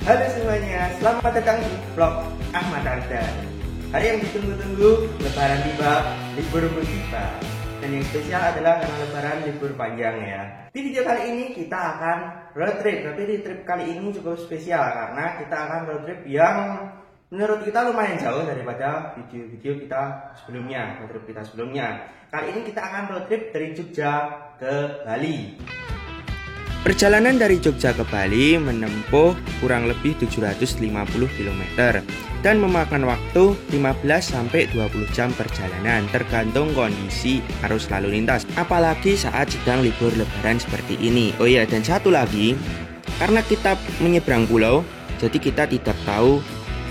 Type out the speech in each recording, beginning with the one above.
Halo semuanya, selamat datang di vlog Ahmad Ardan. Hari yang ditunggu-tunggu, lebaran tiba, libur pun tiba. Dan yang spesial adalah karena lebaran libur panjang ya. Di video kali ini kita akan road trip. Tapi di trip kali ini cukup spesial karena kita akan road trip yang menurut kita lumayan jauh daripada video-video kita sebelumnya, road trip kita sebelumnya. Kali ini kita akan road trip dari Jogja ke Bali. Perjalanan dari Jogja ke Bali menempuh kurang lebih 750 km dan memakan waktu 15-20 jam perjalanan tergantung kondisi arus lalu lintas, apalagi saat sedang libur lebaran seperti ini. Oh iya, dan satu lagi, karena kita menyeberang pulau, jadi kita tidak tahu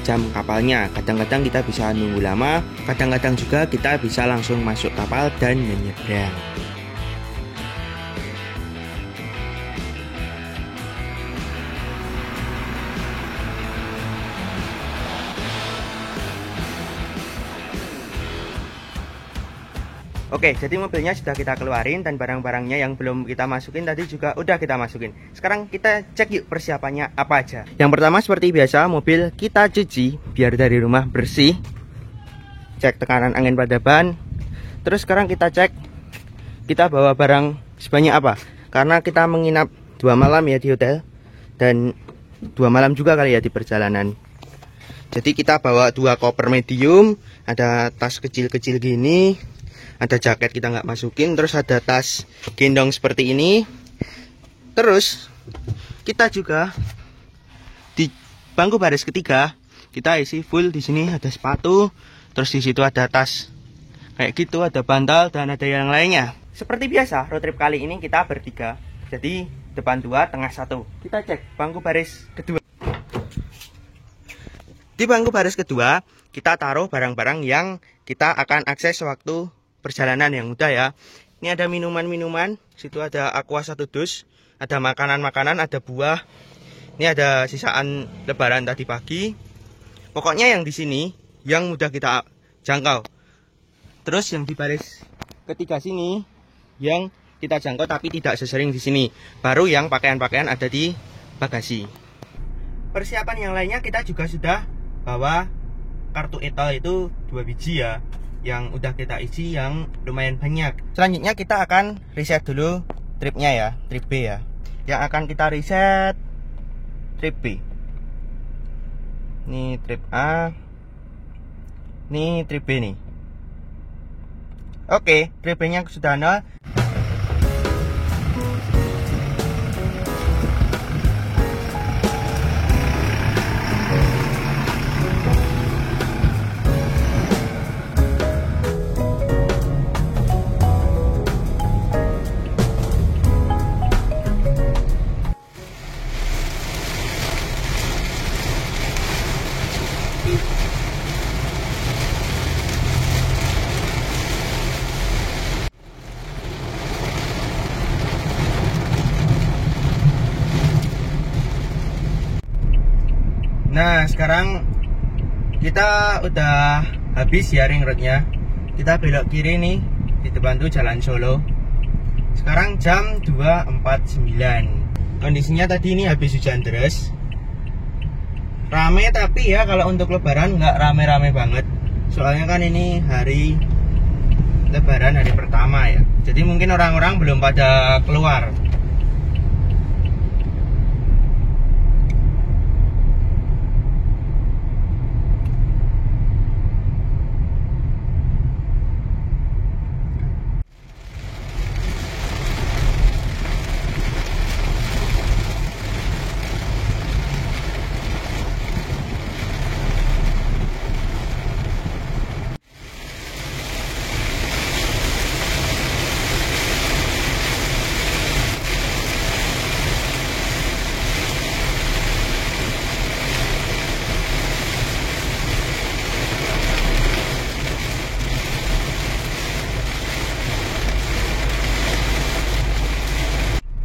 jam kapalnya. Kadang-kadang kita bisa nunggu lama, kadang-kadang juga kita bisa langsung masuk kapal dan menyeberang. Oke, jadi mobilnya sudah kita keluarin dan barang-barangnya yang belum kita masukin tadi juga udah kita masukin. Sekarang kita cek yuk persiapannya apa aja. Yang pertama seperti biasa, mobil kita cuci biar dari rumah bersih. Cek tekanan angin pada ban. Terus sekarang kita cek kita bawa barang sebanyak apa. Karena kita menginap 2 malam ya di hotel dan 2 malam juga kali ya di perjalanan. Jadi kita bawa 2 koper medium, ada tas kecil-kecil gini. Ada jaket kita nggak masukin, terus ada tas gendong seperti ini. Terus kita juga di bangku baris ketiga kita isi full. Di sini ada sepatu, terus di situ ada tas kayak gitu, ada bantal dan ada yang lainnya. Seperti biasa road trip kali ini kita bertiga, jadi depan 2, tengah 1. Kita cek bangku baris kedua. Di bangku baris kedua kita taruh barang-barang yang kita akan akses waktu perjalanan yang mudah ya. Ini ada minuman-minuman, situ ada aqua 1 dus, ada makanan-makanan, ada buah. Ini ada sisaan lebaran tadi pagi. Pokoknya yang di sini yang mudah kita jangkau. Terus yang di baris ketiga sini yang kita jangkau tapi tidak sesering di sini. Baru yang pakaian-pakaian ada di bagasi. Persiapan yang lainnya kita juga sudah bawa kartu etol itu 2 biji ya, yang udah kita isi yang lumayan banyak. Selanjutnya kita akan reset dulu tripnya ya, trip B ya. Yang akan kita reset trip B. Ini trip A, ini trip B nih. Oke, trip B nya sudah 0. Nah, sekarang kita udah habis ya ring roadnya. Kita belok kiri nih, di depan tuh Jalan Solo. Sekarang jam 2.49. Kondisinya tadi ini habis hujan deras. Rame tapi ya kalau untuk lebaran nggak rame-rame banget. Soalnya kan ini hari lebaran, hari pertama ya. Jadi mungkin orang-orang belum pada keluar.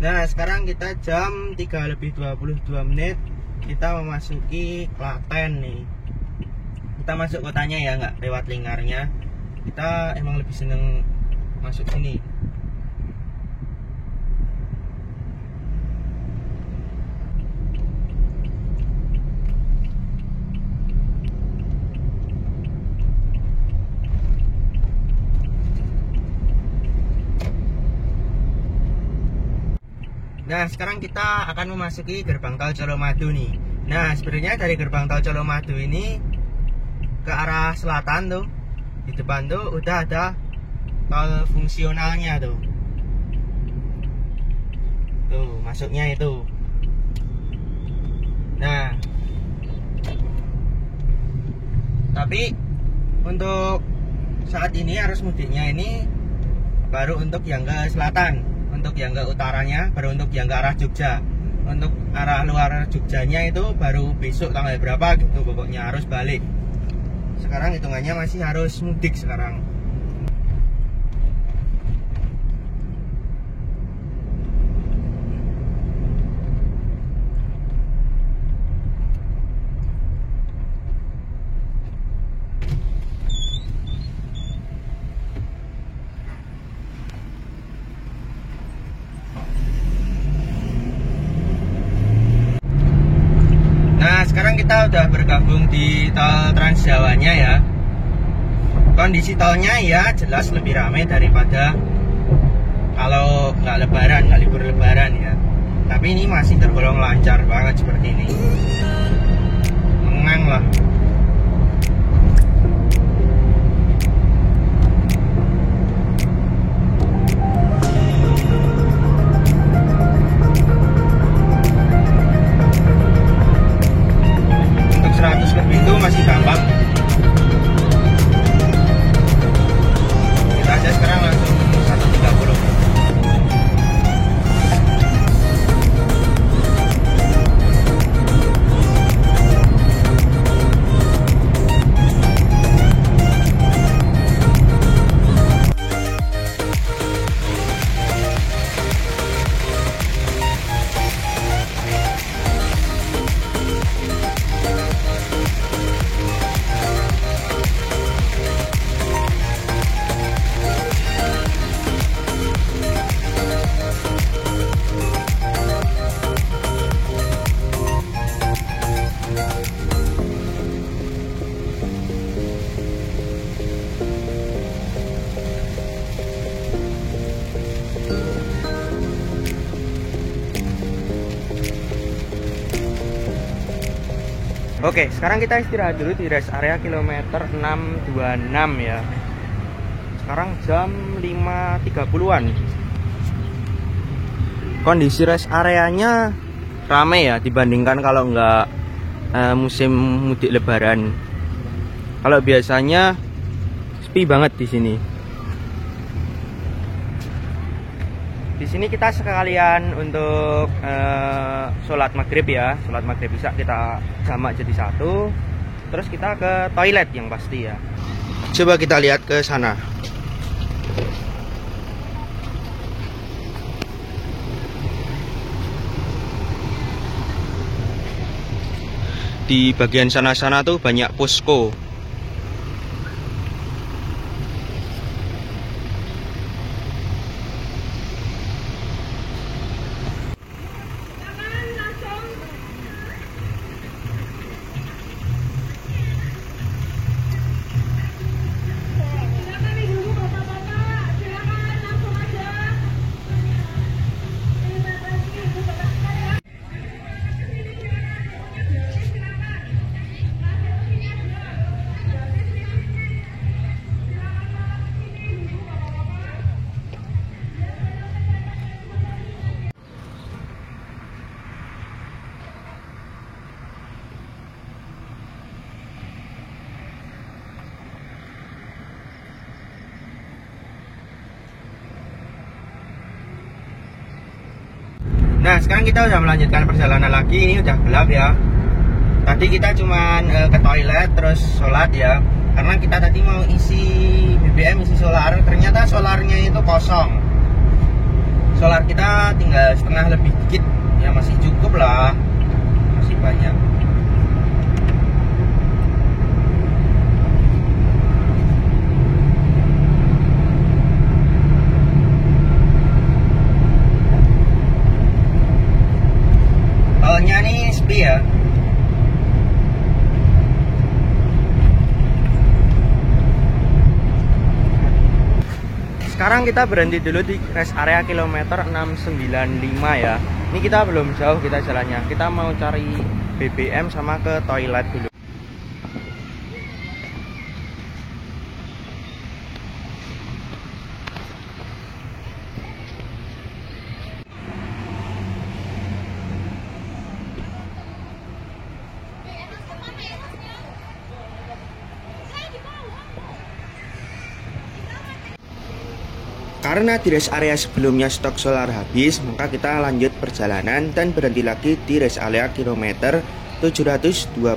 Nah, sekarang kita jam 3:22. Kita memasuki Klaten nih. Kita masuk kotanya ya, nggak lewat lingkarnya. Kita emang lebih seneng masuk sini. Nah, sekarang kita akan memasuki gerbang tol Colomadu nih. Nah, sebenarnya dari gerbang tol Colomadu ini ke arah selatan tuh, di depan tuh udah ada tol fungsionalnya tuh. Tuh, masuknya itu. Nah, tapi untuk saat ini arus mudiknya ini baru untuk yang ke selatan. Untuk yang ke utaranya baru untuk yang ke arah Jogja. Untuk arah luar Jogjanya itu baru besok tanggal berapa gitu, pokoknya harus balik. Sekarang hitungannya masih harus mudik sekarang. Nah, sekarang kita udah bergabung di tol Transjawanya ya. Kondisi tolnya ya jelas lebih ramai daripada kalau nggak lebaran, nggak libur lebaran ya. Tapi ini masih tergolong lancar banget seperti ini. Mengang lah. Untuk 100 lebih itu masih gampang. Kita aja sekarang langsung 130. Oke, sekarang kita istirahat dulu di rest area kilometer 626 ya. Sekarang jam 5.30-an. Kondisi rest areanya ramai ya dibandingkan kalau nggak musim mudik lebaran. Kalau biasanya sepi banget di sini. Di sini kita sekalian untuk sholat maghrib ya, sholat maghrib bisa kita jamak jadi satu. Terus kita ke toilet yang pasti ya. Coba kita lihat ke sana. Di bagian sana-sana tuh banyak posko. Nah, sekarang kita udah melanjutkan perjalanan lagi. Ini udah gelap ya. Tadi kita cuman ke toilet terus sholat ya. Karena kita tadi mau isi BBM, isi solar. Ternyata solarnya itu kosong. Solar kita tinggal setengah lebih dikit. Ya masih cukup lah. Masih banyak. Tolnya nih sepi ya. Sekarang kita berhenti dulu di rest area kilometer 695 ya. Ini kita belum jauh kita jalannya. Kita mau cari BBM sama ke toilet dulu. Karena di rest area sebelumnya stok solar habis, maka kita lanjut perjalanan dan berhenti lagi di rest area kilometer 725.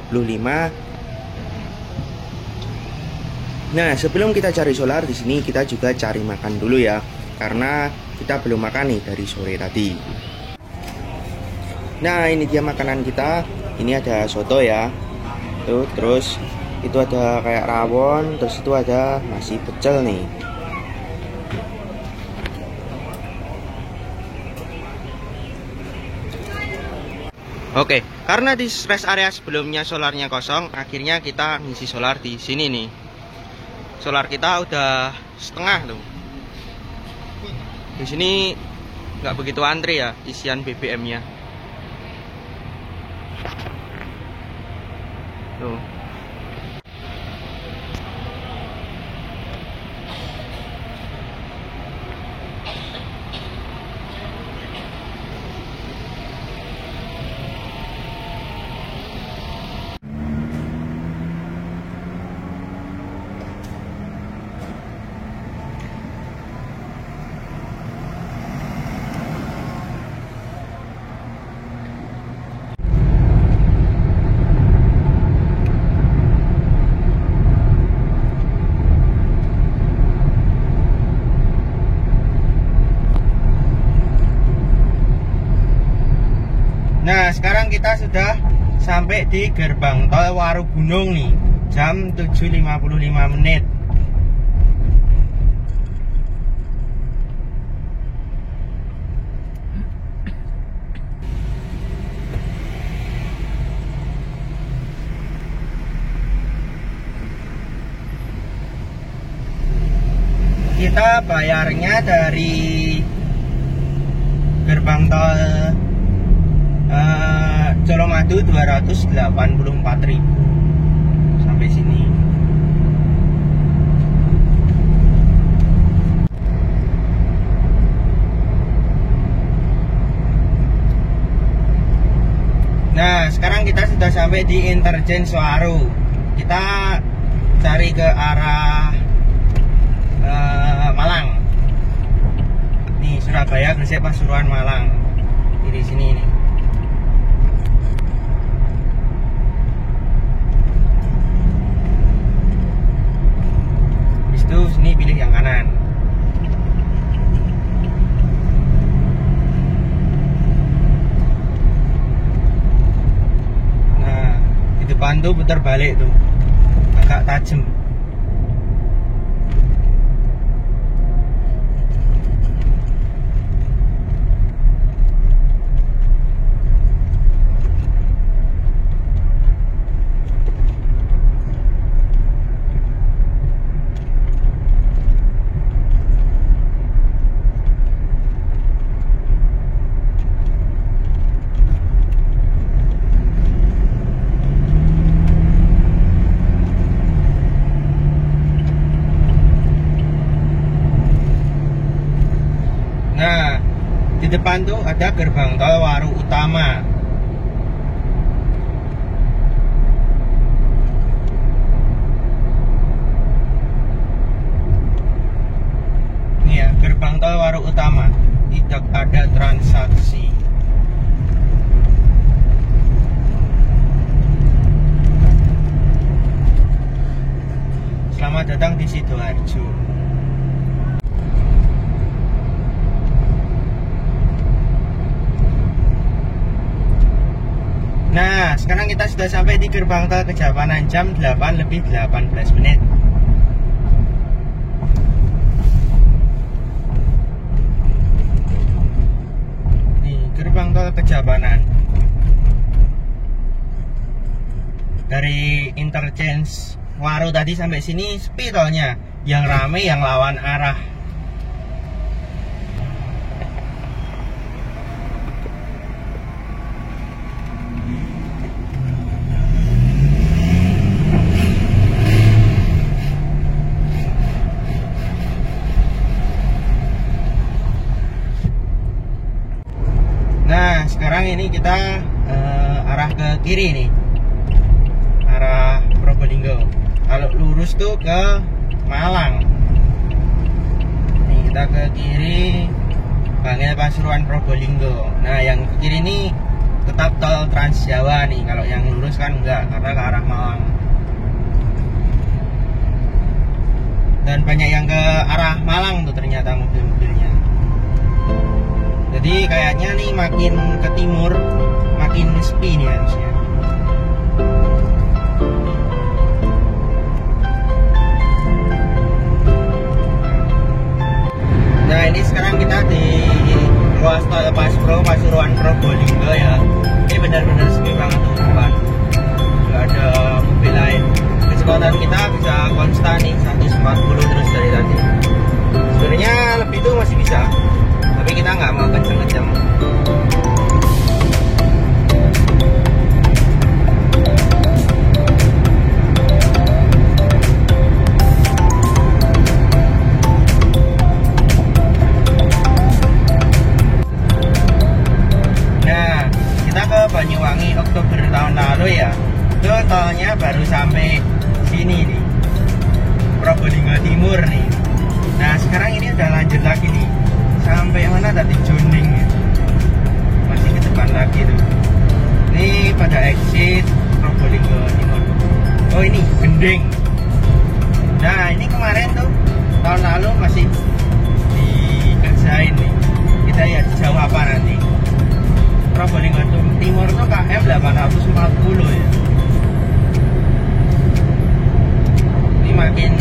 Nah, sebelum kita cari solar di sini kita juga cari makan dulu ya, karena kita belum makan nih dari sore tadi. Nah, ini dia makanan kita. Ini ada soto ya. Tuh, terus itu ada kayak rawon, terus itu ada nasi pecel nih. Oke, karena di rest area sebelumnya solarnya kosong, akhirnya kita ngisi solar di sini nih. Solar kita udah setengah tuh. Di sini nggak begitu antri ya isian BBM-nya. Tuh. Nah, sekarang kita sudah sampai di gerbang tol Warugunung nih. Jam 7.55 menit. Kita bayarnya dari gerbang tol Colomadu 284.000 sampai sini. Nah, sekarang kita sudah sampai di Interchange Waru. Kita cari ke arah Malang. Nih, Surabaya, Gresik, Pasuruan, Malang. Di sini nih. Sini pilih yang kanan. Nah, di depan tuh putar balik tuh, agak tajam. Nah, di depan tuh ada gerbang tol Waru Utama. Ini ya, gerbang tol Waru Utama. Tidak ada transaksi. Selamat datang di Sidoarjo. Nah, sekarang kita sudah sampai di gerbang tol Kejapanan jam 8:18 menit. Nih, gerbang tol Kejapanan. Dari Interchange Waru tadi sampai sini sepi tolnya. Yang rame yang lawan arah. ini kita arah ke kiri nih, arah Probolinggo. Kalau lurus tuh ke Malang. Nih kita ke kiri, Bangil Pasuruan Probolinggo. Nah yang ke kiri ini tetap tol Trans Jawa nih. Kalau yang lurus kan enggak, karena ke arah Malang. Dan banyak yang ke arah Malang tuh ternyata mobil-mobilnya. Jadi kayaknya nih makin ke timur makin sepi nih harusnya. Nah ini sekarang kita di ruas tol Paspro Pasuruan Probolinggo ya. Ini benar-benar sepi banget tuh depan, nggak ada mobil lain. Kecepatan kita bisa konstan nih 140 terus dari tadi. Sebenarnya lebih tuh masih bisa, tapi kita nggak mau kenceng-kenceng. Nah, kita ke Banyuwangi Oktober tahun lalu ya. Itu tolnya baru sampai sini nih, Probolinggo Timur nih. Nah sekarang ini udah lanjut lagi nih, sampai mana tadi, Joning ya. Masih ke depan lagi tuh. Ini pada exit Probolinggo Timur. Oh ini Gending. Nah ini kemarin tuh tahun lalu masih dikerjain nih. Kita lihat jauh apa nanti. Probolinggo Timur tuh KM 840 ya. Ini makin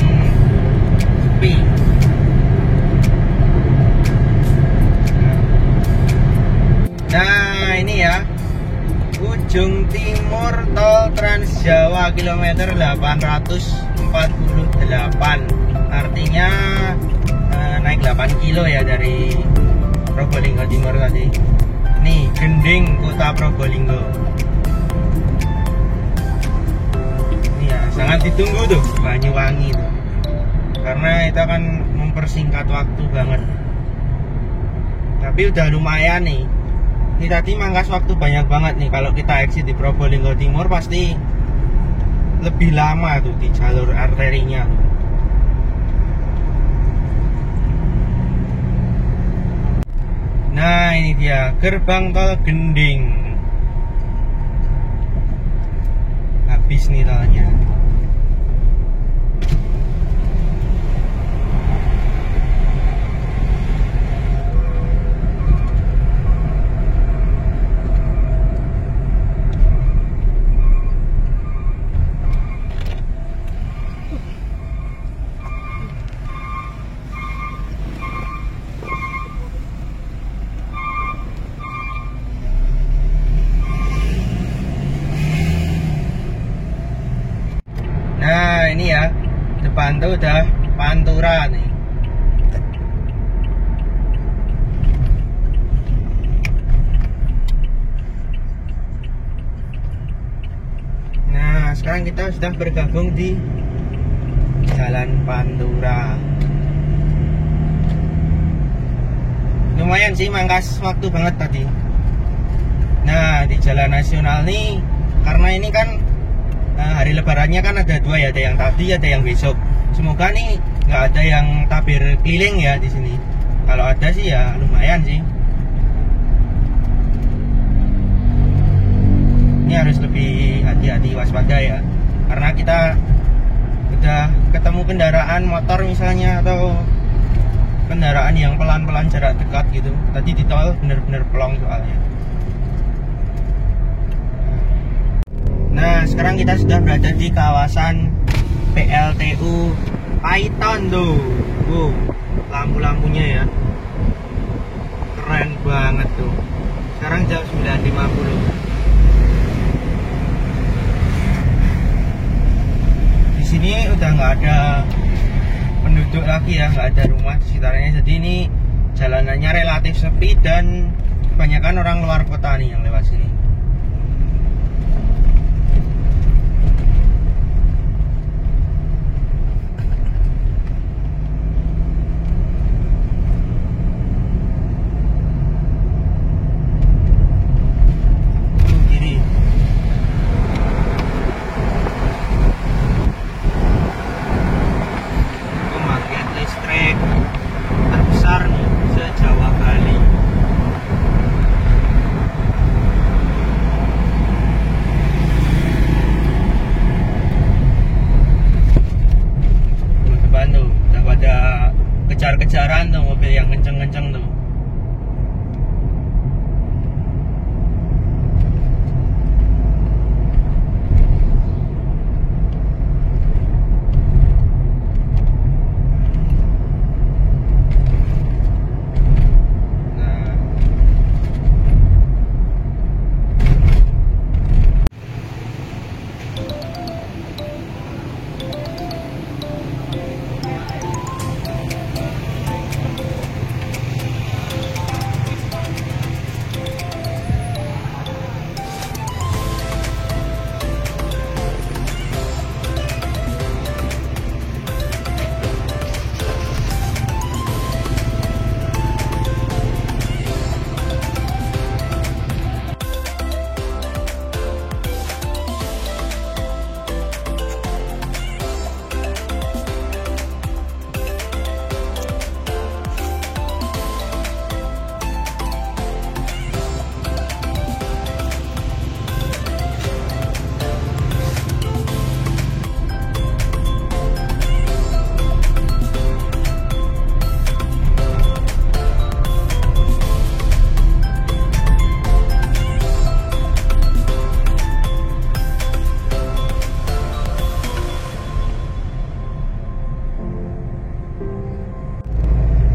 sepi. Nah ini ya, ujung timur tol Trans Jawa kilometer 848. Artinya naik 8 kilo ya dari Probolinggo Timur tadi. Nih Gending kota Probolinggo. Ini ya sangat ditunggu tuh Banyuwangi tuh, karena itu akan mempersingkat waktu banget. Tapi udah lumayan nih. Ini tadi mangkas waktu banyak banget nih. Kalau kita exit di Probolinggo Timur pasti lebih lama tuh di jalur arterinya. Nah ini dia gerbang tol Gending. Habis nih tolnya. Nah ini ya, depan tuh udah Pantura nih. Nah sekarang kita sudah bergabung di Jalan Pantura. Lumayan sih mangkas waktu banget tadi. Nah di jalan nasional nih, karena ini kan hari lebarannya kan ada dua ya, ada yang tadi ada yang besok. Semoga nih nggak ada yang tabir keliling ya di sini. Kalau ada sih ya lumayan sih. Ini harus lebih hati-hati, waspada ya, karena kita udah ketemu kendaraan motor misalnya atau kendaraan yang pelan-pelan jarak dekat gitu. Tadi di tol bener-bener pelong soalnya. Nah sekarang kita sudah berada di kawasan PLTU Python tuh. Lampu-lampunya ya keren banget tuh. Sekarang jam 9.50. Di sini udah nggak ada penduduk lagi ya, nggak ada rumah di sekitarnya. Jadi ini jalanannya relatif sepi dan kebanyakan orang luar kota nih yang lewat sini. tuh mobil yang kenceng-kenceng tuh.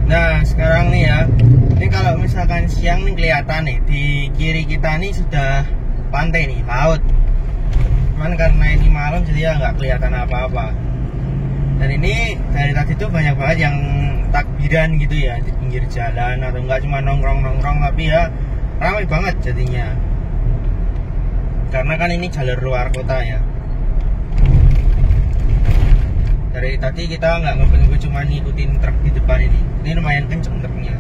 Nah sekarang nih ya, ini kalau misalkan siang nih kelihatan nih di kiri kita nih sudah pantai nih, laut. Cuman karena ini malam jadi ya nggak kelihatan apa-apa. Dan ini dari tadi tuh banyak banget yang takbiran gitu ya di pinggir jalan, atau enggak cuma nongkrong-nongkrong, tapi ya ramai banget jadinya. Karena kan ini jalur luar kota ya. Dari tadi kita nggak ngebut, cuma ngikutin truk di depan ini. Ini lumayan kenceng truknya.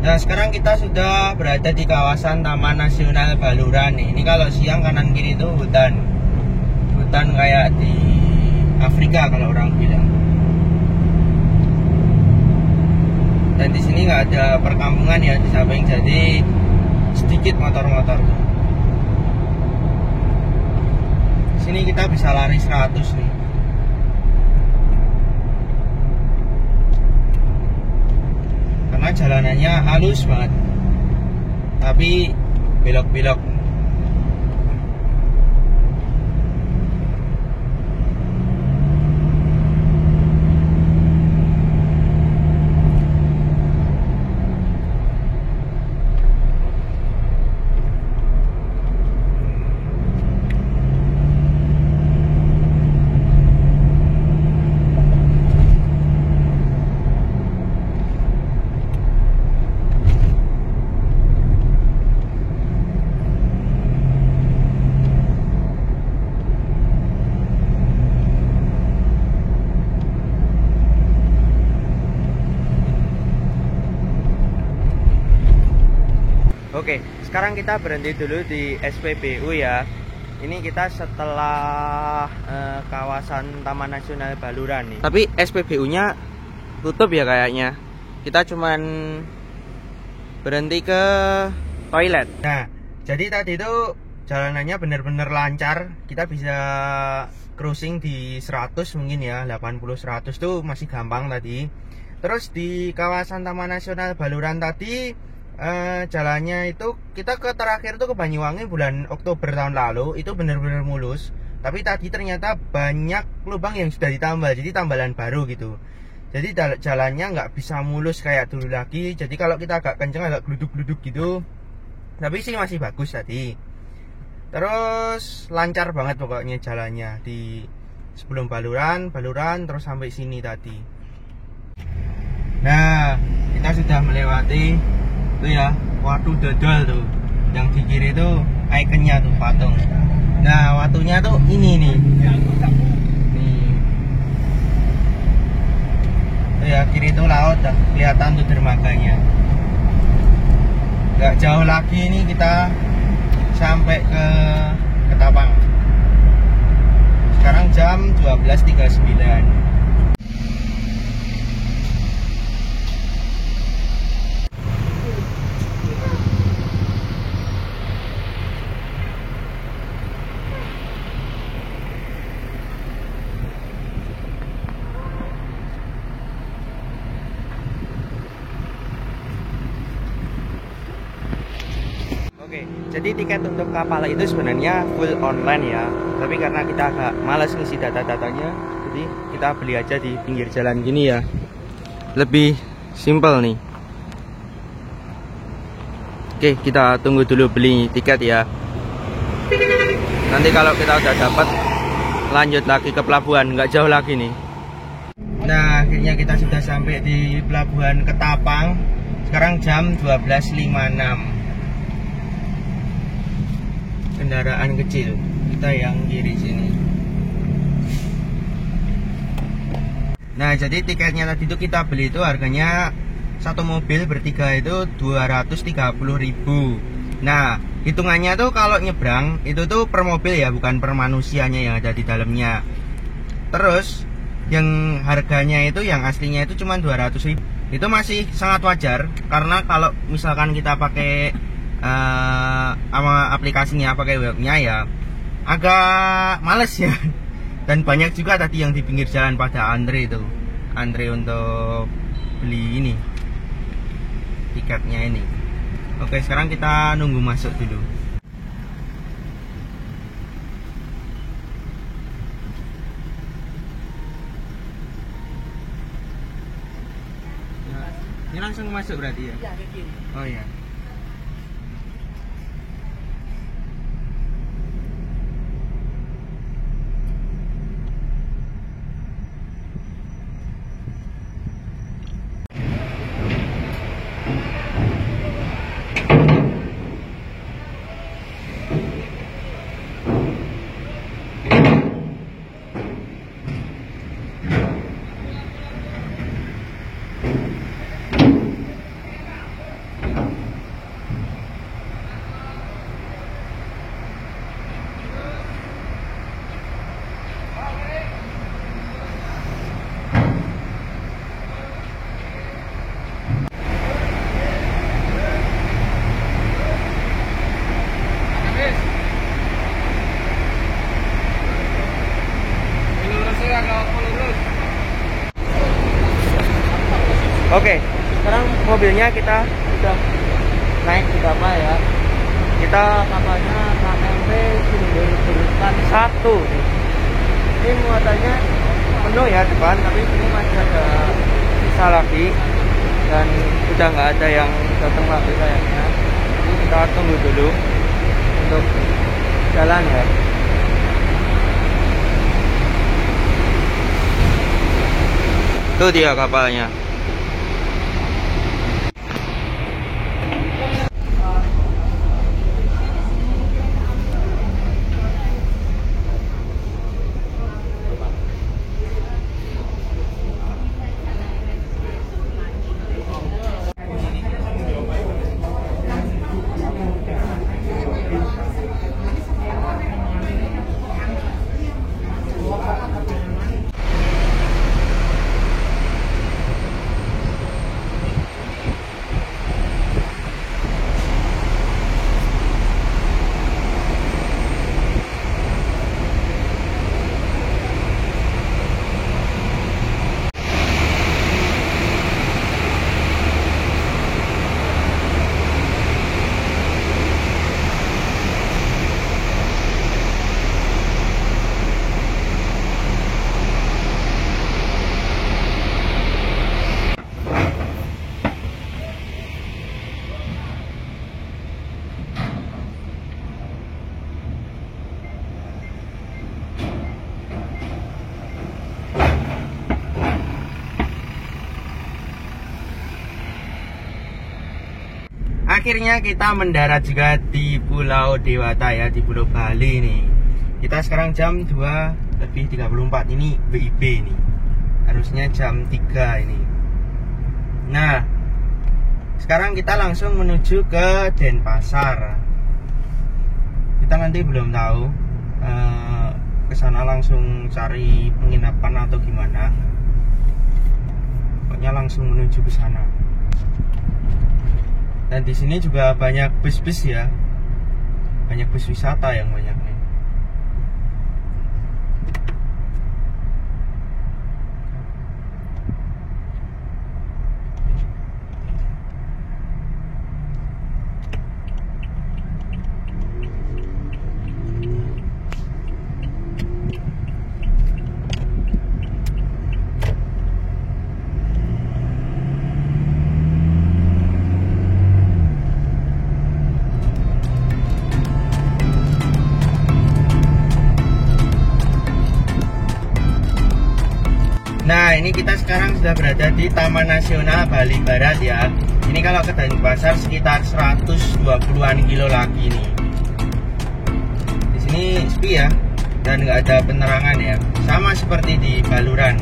Nah sekarang kita sudah berada di kawasan Taman Nasional Baluran nih. Ini kalau siang kanan kiri itu hutan kayak di Afrika kalau orang bilang. Dan di sini nggak ada perkampungan ya di samping, jadi sedikit motor-motor. Sini kita bisa lari 100 nih. Karena jalanannya halus banget, tapi belok-belok. Oke, sekarang kita berhenti dulu di SPBU ya. Ini kita setelah kawasan Taman Nasional Baluran nih. Tapi SPBU-nya tutup ya kayaknya. Kita cuman berhenti ke toilet. Nah, jadi tadi itu jalanannya bener-bener lancar. Kita bisa cruising di 100 mungkin ya, 80-100 tuh masih gampang tadi. Terus di kawasan Taman Nasional Baluran tadi jalannya itu kita ke terakhir tuh ke Banyuwangi bulan Oktober tahun lalu, itu bener-bener mulus. Tapi tadi ternyata banyak lubang yang sudah ditambal, jadi tambalan baru gitu. Jadi jalannya nggak bisa mulus kayak dulu lagi. Jadi kalau kita agak kenceng, agak gluduk-gluduk gitu. Tapi sih masih bagus tadi. Terus lancar banget pokoknya jalannya di sebelum Baluran terus sampai sini tadi. Nah, kita sudah melewati itu ya, Watu Dodol tuh. Yang di kiri itu ikonnya tuh patung. Nah, watunya tuh ini nih. Nih. Tuh ya, kiri itu laut, dah kelihatan tuh dermaganya. Gak jauh lagi nih kita sampai ke Ketapang. Sekarang jam 12.39. Jadi tiket untuk kapal itu sebenarnya full online ya. Tapi karena kita agak malas ngisi data-datanya, jadi kita beli aja di pinggir jalan gini ya. Lebih simple nih. Oke, kita tunggu dulu beli tiket ya. Nanti kalau kita udah dapat, lanjut lagi ke pelabuhan, nggak jauh lagi nih. Nah, akhirnya kita sudah sampai di pelabuhan Ketapang. Sekarang jam 12.56. Kendaraan kecil, kita yang kiri sini. Nah, jadi tiketnya tadi itu kita beli itu harganya satu mobil bertiga itu 230.000. Nah, hitungannya tuh kalau nyebrang itu tuh per mobil ya, bukan per manusianya yang ada di dalamnya. Terus yang harganya itu yang aslinya itu cuma 200.000. Itu masih sangat wajar karena kalau misalkan kita pakai sama aplikasinya, pakai webnya ya agak males ya. Dan banyak juga tadi yang di pinggir jalan pada antre itu, antre untuk beli ini tiketnya ini. Oke, sekarang kita nunggu masuk dulu. Ini langsung masuk berarti ya? Iya, ke kiri. Oh iya. Oke, sekarang mobilnya kita sudah naik di kapal ya. Kita kapalnya KMP Sindur Jurusan 1 nih. Ini muatannya penuh ya depan, tapi ini masih ada sisa lagi dan sudah nggak ada yang datang lagi kayaknya. Jadi kita tunggu dulu untuk jalan ya. Itu dia kapalnya. Akhirnya kita mendarat juga di Pulau Dewata ya, di Pulau Bali nih. Kita sekarang jam 2:34. Ini WIB nih. Harusnya jam 3 ini. Nah, sekarang kita langsung menuju ke Denpasar. Kita nanti belum tahu ke sana langsung cari penginapan atau gimana. Pokoknya langsung menuju ke sana. Dan di sini juga banyak bus-bus ya, banyak bus wisata yang banyak nih. Nah, ini kita sekarang sudah berada di Taman Nasional Bali Barat ya. Ini kalau ke Denpasar sekitar 120-an kilo lagi nih. Di sini sepi ya, dan nggak ada penerangan ya. Sama seperti di Baluran.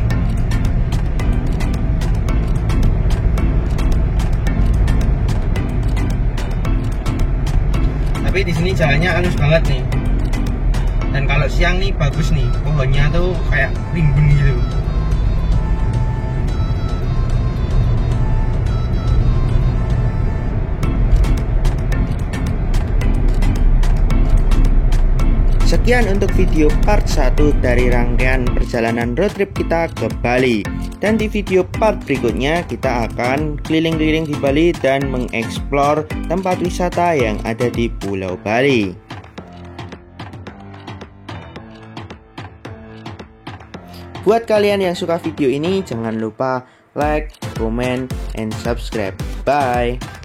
Tapi di sini jalannya halus banget nih. Dan kalau siang nih bagus nih, pohonnya tuh kayak rimbun gitu. Sekian untuk video part 1 dari rangkaian perjalanan road trip kita ke Bali. Dan di video part berikutnya kita akan keliling-keliling di Bali dan mengeksplor tempat wisata yang ada di Pulau Bali. Buat kalian yang suka video ini, jangan lupa like, comment, and subscribe. Bye!